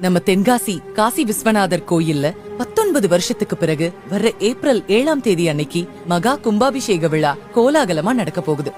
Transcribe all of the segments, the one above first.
நம்ம தென்காசி காசி விஸ்வநாதர் கோயில்ல 19 வருஷத்துக்கு பிறகு வர்ற ஏப்ரல் 7ஆம் தேதி அன்னைக்கு மகா கும்பாபிஷேக விழா கோலாகலமா நடக்க போகுது.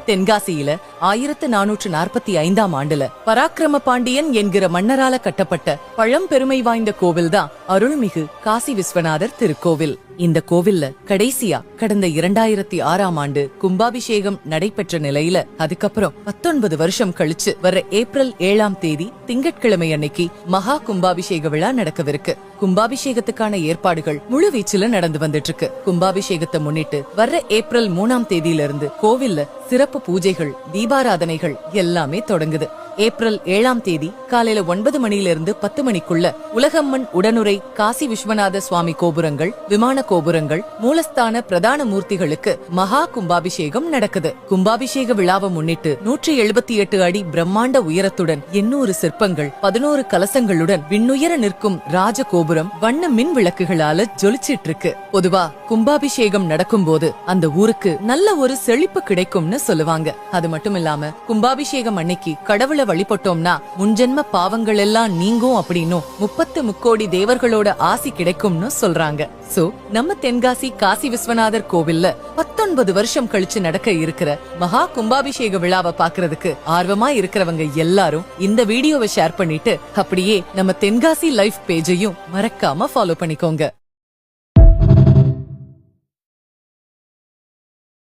தென்காசியில 1445ஆம் ஆண்டுல பராக்கிரம பாண்டியன் என்கிற மன்னரால கட்டப்பட்ட பழம்பெருமை வாய்ந்த கோவில்தான் அருள்மிகு காசி விஸ்வநாதர் திருக்கோவில். இந்த கோவில்ல கடைசியா கடந்த 2006ஆம் ஆண்டு கும்பாபிஷேகம் நடைபெற்ற நிலையில அதுக்கப்புறம் 19 வருஷம் கழிச்சு வர ஏப்ரல் 7ஆம் தேதி திங்கட்கிழமை அன்னைக்கு மகா கும்பாபிஷேக விழா நடக்கவிருக்கு. கும்பாபிஷேகத்துக்கான ஏற்பாடுகள் முழுவீச்சுல நடந்து வந்துட்டு இருக்கு. கும்பாபிஷேகத்தை முன்னிட்டு வர்ற ஏப்ரல் 3ஆம் தேதியிலிருந்து கோவில்ல சிறப்பு பூஜைகள், தீபாராதனைகள் எல்லாமே தொடங்குது. ஏப்ரல் 7ஆம் தேதி காலையில 9 மணியிலிருந்து 10 மணிக்குள்ள உலகம்மன் உடனுரை காசி விஸ்வநாத சுவாமி கோபுரங்கள், விமான கோபுரங்கள், மூலஸ்தான பிரதான மூர்த்திகளுக்கு மகா கும்பாபிஷேகம் நடக்குது. கும்பாபிஷேக விழாவை முன்னிட்டு 178 அடி பிரம்மாண்ட உயரத்துடன் 800 சிற்பங்கள், 11 கலசங்களுடன் விண்ணுயர நிற்கும் ராஜ கோபுரம் வண்ண மின் விளக்குகளால ஜொலிச்சிட்டு இருக்கு. பொதுவா கும்பாபிஷேகம் நடக்கும் போது அந்த ஊருக்கு நல்ல ஒரு செழிப்பு கிடைக்கும்னு சொல்லுவாங்க. அது மட்டும் இல்லாம கும்பாபிஷேகம் அன்னைக்கு கடவுளை வழிபட்டோம்னா முன்ஜென்ம பாவங்கள் எல்லாம் நீங்கும் அப்படின்னும் 30 முக்கோடி தேவர்களோட ஆசி கிடைக்கும்னு சொல்றாங்க. சோ நம்ம தென்காசி காசி விஸ்வநாதர் கோவில்ல 19 வருஷம் கழிச்சு நடக்க இருக்கிற மகா கும்பாபிஷேக விழாவை பாக்குறதுக்கு ஆர்வமா இருக்கிறவங்க எல்லாரும் இந்த வீடியோவை ஷேர் பண்ணிட்டு அப்படியே நம்ம தென்காசி லைஃப் பேஜையும் மறக்காம ஃபாலோ பண்ணிக்கோங்க.